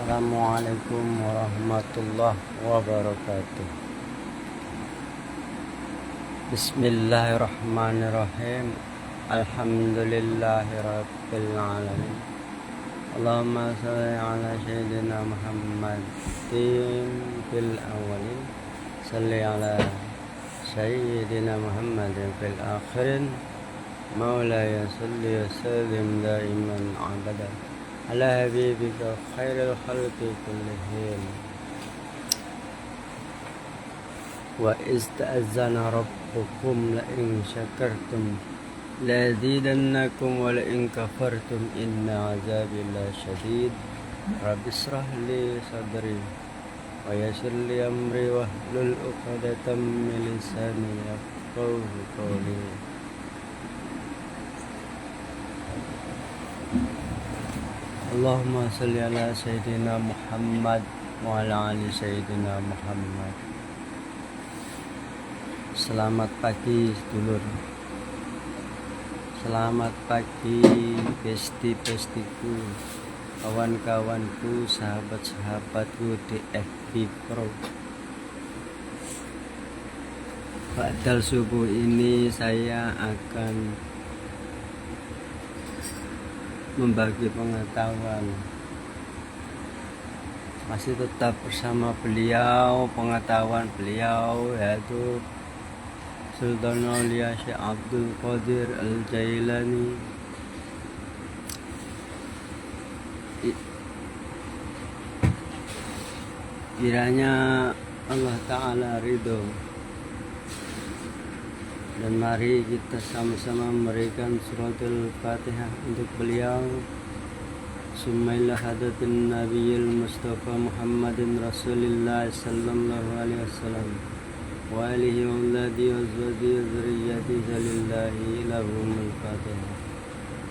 Assalamualaikum warahmatullahi wabarakatuh. Bismillahirrahmanirrahim. Alhamdulillahi rabbil alamin. Allahumma shalli ala sayyidina Muhammadin fil awwalin, shalli ala sayyidina Muhammadin fil akhirin. Maulaya salli wa sallim daiman abada ala habibika khairil khalqi kullihim. Wa ista'azana rabbukum la in syakartum la azidannakum wa la in kafartum inna azabi la syadid. Rabbi israh li sadri wa yassir li amri wahlul 'uqdatam min lisani yafqahu qawli. Allahumma salli ala sayyidina Muhammad wa ala ali sayyidina Muhammad. Selamat pagi sedulur. Selamat pagi besti-bestiku, kawan-kawanku, sahabat-sahabatku di FB Pro. Ba'dal subuh ini saya akan membagi pengetahuan. Masih tetap bersama beliau, pengetahuan beliau yaitu Sultan Aulia Syekh Abdul Qadir Al-Jailani. Kiranya Allah Ta'ala ridho, dan mari kita sama-sama memberikan suratul Fatihah untuk beliau. Sumailah hadatin Nabiyil Mustafa Muhammadin Rasulillah sallallahu alaihi wasallam wa alihi wa auladi wa azwaji wa zurriyyati lillahi lahumul Fatihah.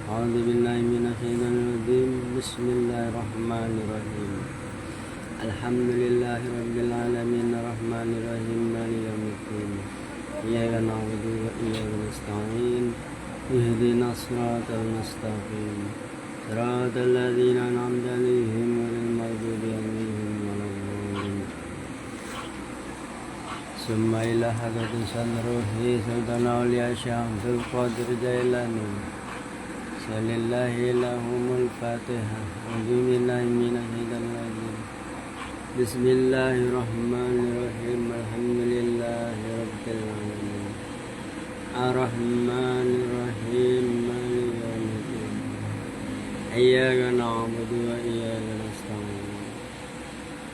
A'udzu billahi minasy syaithanir rajim. Bismillahirrahmanirrahim. Alhamdulillahi rabbil alamin arrahmanir rahim maliki yaumiddin. Iyyaka na'budu wa iyyaka nasta'in. Ihdinas siratal mustaqim. Siratal ladzina an'amta 'alaihim ghairil maghdubi 'alaihim waladdallin. Summa ila hadratin sanruhi Sultan Aulia Syekh Abdul Qadir Jailani. Salillahi lahumul Fatihah. A'udzu billahi minasy syaithanir rajim. Bismillahirrahmanirrahim. Alhamdulillahi rabbil alamin. Ar-Rahmanir-Rahim. Maliki yaumiddin. Iyyaka na'budu wa iyyaka nasta'in.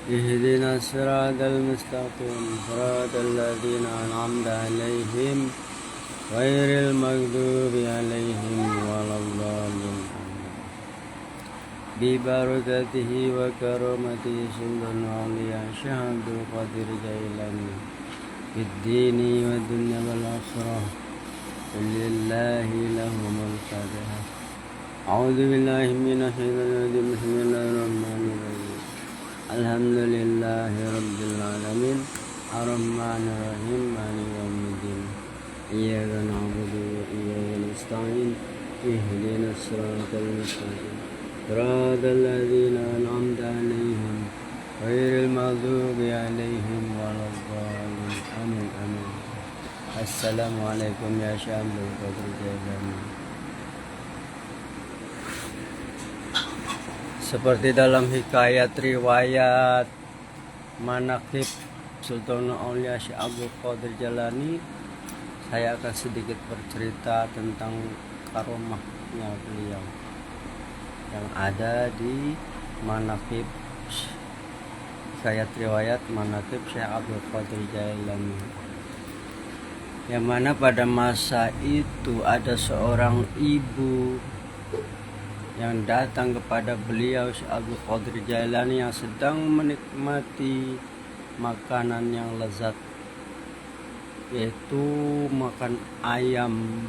Ihdinas siratal mustaqim. Siratal ladzina an'amta 'alaihim ghairil maghdubi 'alaihim waladdallin. Bi barakatihi wa karamatihi Sultan Aulia Syekh Abdul Qadir Jailani fid dini wa dunya wal akhirah. Lillahi lahumul Fatihah. A'udzu billahi minasy syaithanir rajim. Bismillahirrahmanirrahim. Alhamdulillahi rabbil alamin arrahmanir rahim maliki yaumiddin. Iyyaka na'budu wa iyyaka nasta'in. Ihdinas siratal mustaqim. Siratal ladzina an'amta 'alaihim ghairil maghdubi 'alaihim waladdallin. Amin amin. Assalamualaikum ya Syekh Abdul Qadir Jailani. Seperti dalam hikayat riwayat manaqib Sultan Aulia Syekh Abdul Qadir Jailani, saya akan sedikit bercerita tentang karomahnya beliau yang ada di manaqib hikayat riwayat manaqib Syekh Abdul Qadir Jailani, yang mana pada masa itu ada seorang ibu yang datang kepada beliau Syekh Abdul Qadir Jailani yang sedang menikmati makanan yang lezat, yaitu makan ayam,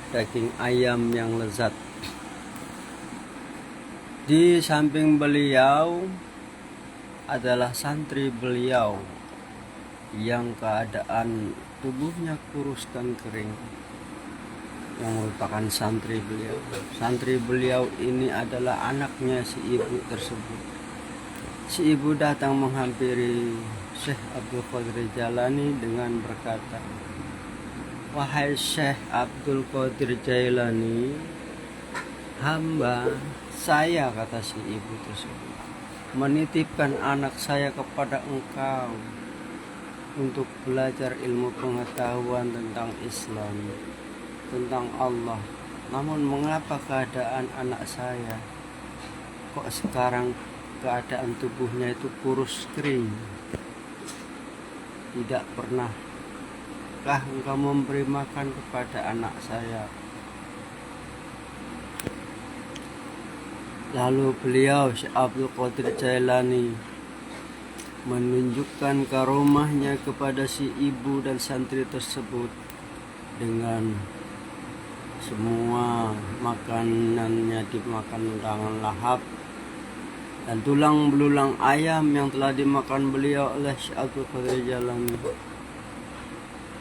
daging ayam yang lezat. Di samping beliau adalah santri beliau yang keadaan tubuhnya kurus dan kering. yang merupakan santri beliau. Santri beliau ini adalah anaknya si ibu tersebut. Si ibu datang menghampiri Syekh Abdul Qadir Jailani dengan berkata, "Wahai Syekh Abdul Qadir Jailani, hamba saya," kata si ibu tersebut, "menitipkan anak saya kepada engkau untuk belajar ilmu pengetahuan tentang Islam, tentang Allah. Namun mengapa keadaan anak saya kok sekarang keadaan tubuhnya itu kurus kering? Tidak pernahkah engkau memberi makan kepada anak saya?" Lalu beliau Syekh Abdul Qadir Jailani menunjukkan karomahnya kepada si ibu dan santri tersebut dengan semua makanannya dimakan dengan lahap, dan tulang belulang ayam yang telah dimakan beliau oleh Syekh Abdul Qadir Jailani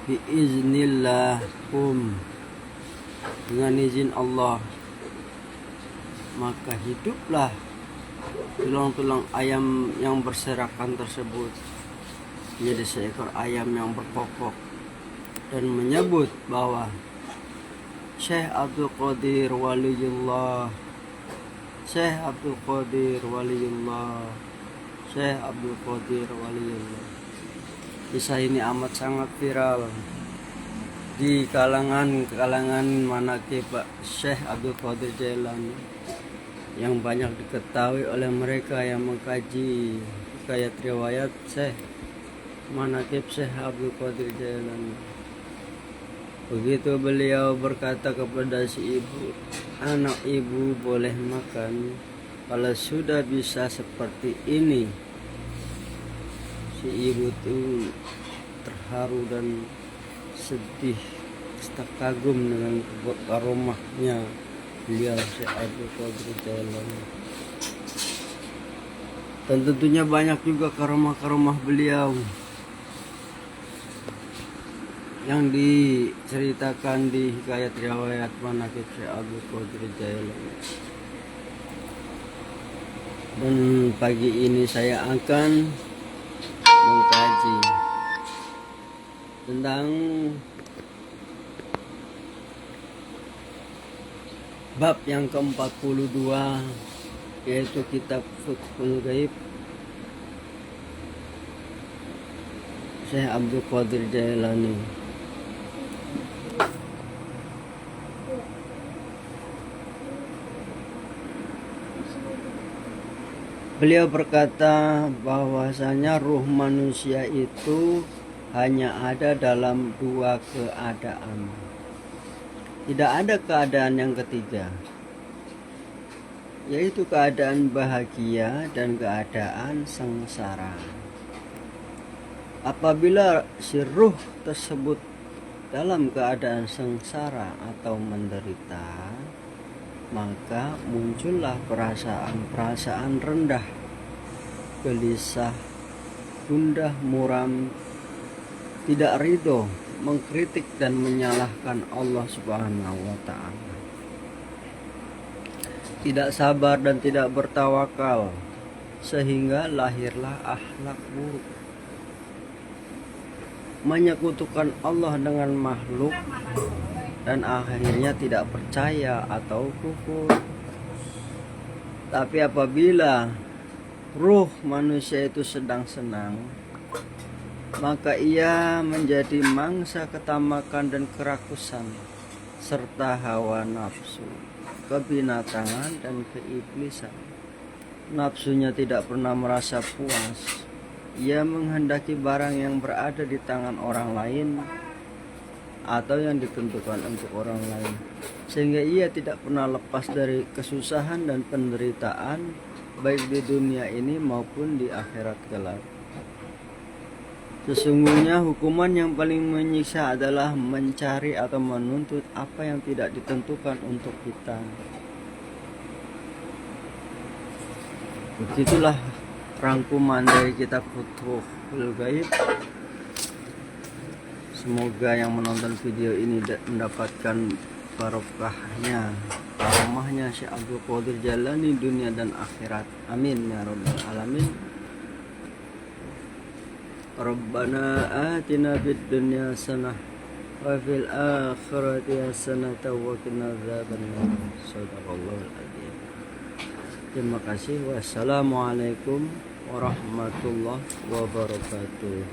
biiznillah dengan izin Allah, maka hiduplah tulang-tulang ayam yang berserakan tersebut menjadi seekor ayam yang berkokok, dan menyebut bahwa Syekh Abdul Qadir Waliullah, Syekh Abdul Qadir Waliullah, Syekh Abdul Qadir Waliullah. Kisah ini amat sangat viral di kalangan manaqib Syekh Abdul Qadir Jailani, yang banyak diketahui oleh mereka yang mengkaji hikayat riwayat Syekh, manaqib Syekh Abdul Qadir Jailani. Begitu beliau berkata kepada si ibu, "Anak ibu boleh makan kalau sudah bisa seperti ini." Si ibu itu terharu dan sedih, kagum dengan karomahnya beliau Syekh Abdul Qadir Jailani. Dan tentunya banyak juga karomah-karomah beliau yang diceritakan di hikayat riwayat manaqib Syekh Abdul Qadir Jailani. Dan pagi ini saya akan mengkaji tentang bab yang ke-42, yaitu kitab Fathul Ghaib Syekh Abdul Qadir Jailani. Beliau berkata bahwasanya ruh manusia itu hanya ada dalam dua keadaan. Tidak ada keadaan yang ketiga, yaitu keadaan bahagia dan keadaan sengsara. Apabila si ruh tersebut dalam keadaan sengsara atau menderita, maka muncullah perasaan rendah, gelisah, gundah, muram, tidak ridho, mengkritik dan menyalahkan Allah Subhanahu wa ta'ala, tidak sabar dan tidak bertawakal, sehingga lahirlah akhlak buruk, menyekutukan Allah dengan makhluk, dan akhirnya tidak percaya atau kufur. Tapi apabila ruh manusia itu sedang senang, maka ia menjadi mangsa ketamakan dan kerakusan, serta hawa nafsu, kebinatangan dan keiblisan. Nafsunya tidak pernah merasa puas. Ia menghendaki barang yang berada di tangan orang lain atau yang ditentukan untuk orang lain, sehingga ia tidak pernah lepas dari kesusahan dan penderitaan, baik di dunia ini maupun di akhirat kelak. Sesungguhnya hukuman yang paling menyiksa adalah mencari atau menuntut apa yang tidak ditentukan untuk kita. Begitulah rangkuman dari kitab Fathul Ghaib. Semoga yang menonton video ini mendapatkan barokahnya karomahnya Syekh Abdul Qadir Jailani dunia dan akhirat. Amin ya rabbal alamin. Rabbana atina fid dunya hasanah wa fil akhirati hasanah wa qina adzabannar. Shadaqallahul adzim. Terima kasih. Wassalamualaikum warahmatullahi wabarakatuh.